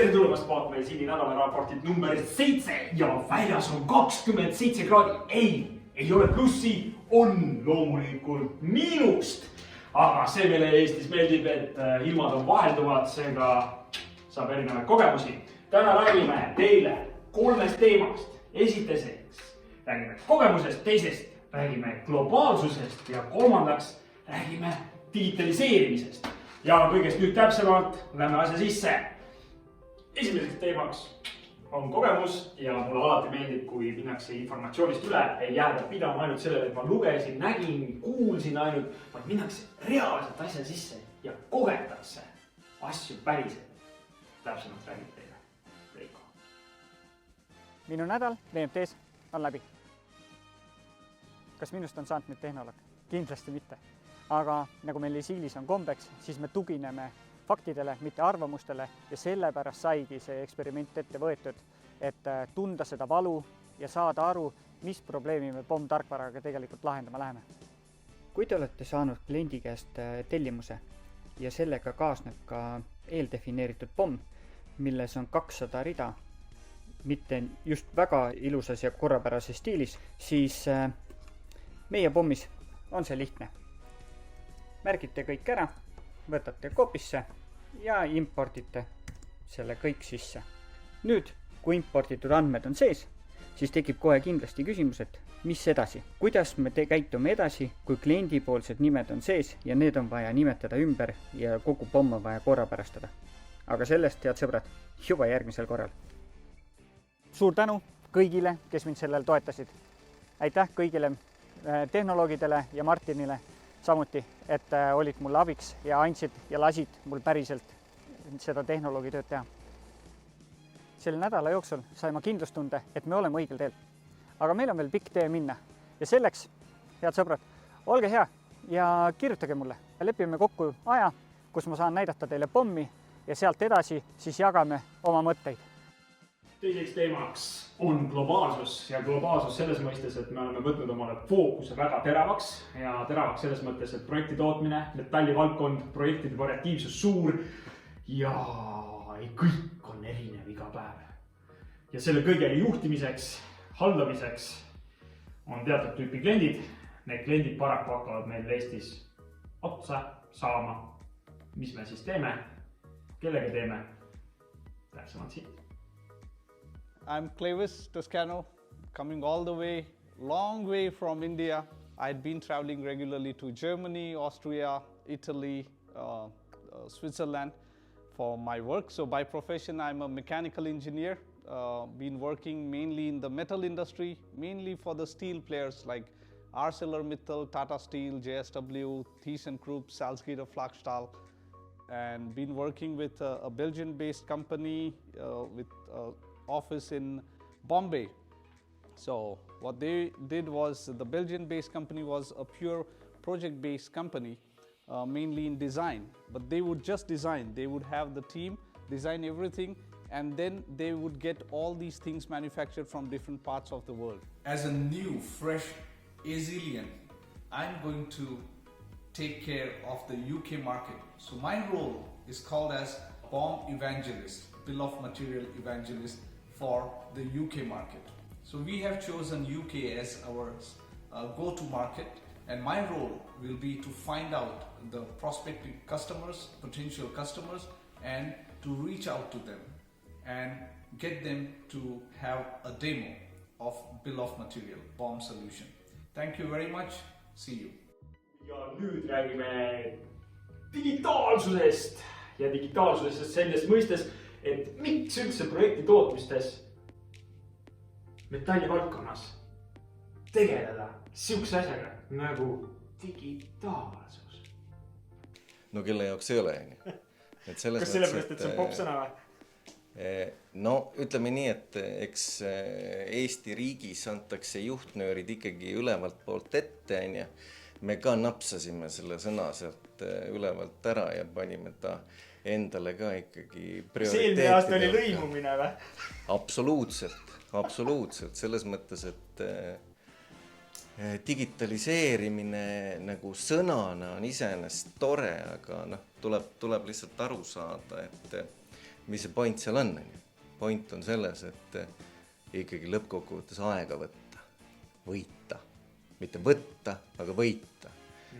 tere tulemast vaatama Siini nädalaraportit number 7 ja väljas on 27 kraadi. Ei ole plussi, on loomulikult miinust. Aga see meile Eestis meeldib, et ilmad on vahelduvad, seega saab erinevaid kogemusi. Täna räägime teile 3 teemast. Esiteseks räägime kogemusest, teisest räägime globaalsusest ja kolmandaks räägime digitaliseerimisest. Ja kõigest nüüd täpsemalt lähme asja sisse. Esimeseks teemaks on kogemus ja mulle alati meeldib, kui minnakse informatsioonist üle, ei jääda pidama ainult sellele, et ma lugesin, nägin, kuulsin ainult, vaid minnakse reaalselt asja sisse ja kogetakse asju päriselt. Täpsemalt räägib teile Reiko. Minu nädal VMT-s on läbi. Kas minust on saanud nüüd tehnoloog? Kindlasti mitte. Aga nagu meil Isiilis on kombeks, siis me tugineme faktidele, mitte arvamustele ja sellepärast saigi see eksperiment ette võetud, et tunda seda valu ja saada aru, mis probleemi me POM-tarkvaraga tegelikult lahendama läheme. Kui te olete saanud kliendi käest tellimuse ja sellega kaasneb ka eeldefineeritud POM, milles on 200 rida, mitte just väga ilusas ja korrapärases stiilis, siis meie POM-is on see lihtne. Märgite kõik ära, võtate kopisse ja impordite selle kõik sisse. Nüüd, kui imporditud andmed on sees, siis tekib kohe kindlasti küsimus, et mis edasi? Kuidas me käitume edasi, kui kliendipoolsed nimed on sees ja need on vaja nimetada ümber ja kogu POM on vaja korrapärastada. Aga sellest, head sõbrad, juba järgmisel korral. Suur tänu kõigile, kes mind sellel toetasid. Aitäh kõigile tehnoloogidele ja Martinile samuti, et olid mulle abiks ja andsid ja lasid mul päriselt seda tehnoloogitööd teha. Selle nädala jooksul sai ma kindlustunde, et me oleme õigel teel. Aga meil on veel pikk tee minna. Ja selleks, head sõbrad, olge hea ja kirjutage mulle. Lepime kokku aja, kus ma saan näidata teile POM-i ja sealt edasi siis jagame oma mõtteid. Teiseks teemaks on globaalsus ja globaalsus selles mõistes, et me oleme võtnud omale fookuse väga teravaks ja teravaks selles mõttes, et projekti tootmine, metallivaldkond, projektide variatiivsus suur ja kõik on erinev iga päev. Ja selle kõigele juhtimiseks, haldamiseks on teatud tüüpi kliendid. Need kliendid paraku hakkavad meil Eestis otsa saama. Mis me siis teeme? Kellega teeme? Täpsemalt siit. I'm Clevis Toscano, coming all the way, long way from India. I'd been traveling regularly to Germany, Austria, Italy, Switzerland for my work. So by profession, I'm a mechanical engineer, been working mainly in the metal industry, mainly for the steel players like ArcelorMittal, Tata Steel, JSW, ThyssenKrupp, Salzgitter Flachstahl, and been working with a Belgian-based company with office in Bombay. So what they did was the Belgian-based company was a pure project-based company, mainly in design. But they would just design. They would have the team design everything, and then they would get all these things manufactured from different parts of the world. As a new, fresh Azilian, I'm going to take care of the UK market. So my role is called as BOM evangelist, bill of material evangelist for the UK market. So we have chosen UK as our go-to market, and my role will be to find out the prospective customers, potential customers, and to reach out to them and get them to have a demo of bill of material, BOM solution. Thank you very much. See you. Ja nüüd räägime digitaalsusest ja digitaalsusest selles mõistes, et miks üldse projekti tootmistes metallivaldkonnas tegeleda sihukese asjaga nagu digitaalsus. No kelle jaoks ei ole. Kas sellepärast, et see on popsõna või? No ütleme nii, et eks Eesti riigis antakse juhtnöörid ikkagi ülevalt poolt ette. Me ka napsasime selle sõna sealt ülevalt ära ja panime ta endale ka ikkagi prioriteetide. See eelmine aasta oli lõimumine või? Absoluutselt. Selles mõttes, et digitaliseerimine nagu sõnana on iseenesest tore, aga tuleb lihtsalt aru saada, et mis see point seal on? Point on selles, et ikkagi lõppkokkuvõttes aega võita. Mitte võtta, aga võita.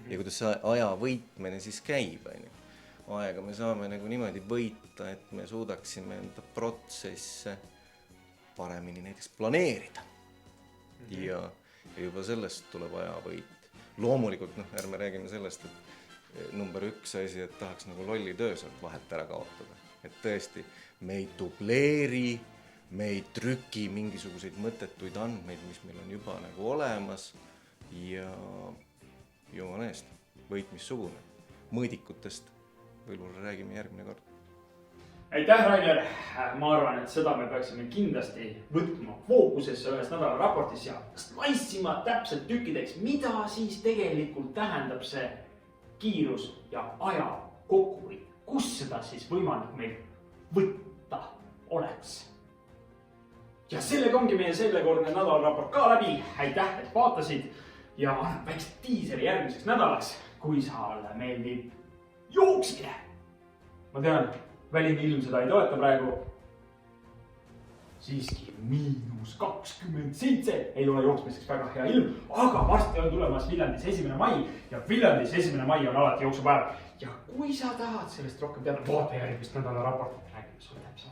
Ja kuidas see aja võitmine siis käib, aega me saame nagu niimoodi võita, et me suudaksime enda protsesse paremini näiteks planeerida. Ja juba sellest tuleb aja võit. Loomulikult, ärme räägime sellest, et number 1 asi, et tahaks nagu lolli töö sealt vahelt ära kaotada. Et tõesti, me ei dubleeri, me ei trüki mingisuguseid mõttetuid andmeid, mis meil on juba nagu olemas ja jumala eest, võit missugune. Mõõdikutest võib-olla räägime järgmine kord. Aitäh, Rainer! Ma arvan, et seda me peaksime kindlasti võtma fookusesse ühes nädala raportis ja slaissima täpselt tükkideks, mida siis tegelikult tähendab see kiirus ja aja kokkuhoid. Kus seda siis võimalik meil võtta oleks? Ja sellega ongi meie sellekordne nädalaraport ka läbi. Aitäh, et vaatasid ja annab väikse tiiseri järgmiseks nädalaks, kui saale meeldib jooksmine. Ma tean, väline ilm seda ei toeta praegu. Siiski -27 ei ole jooksmiseks väga hea ilm, aga varsti on tulemas Viljandis 1. mai ja Viljandis 1. mai on alati jooksupäev. Ja kui sa tahad sellest rohkem teada, vaata järgmist nädala raportit, räägime sulle täpselt.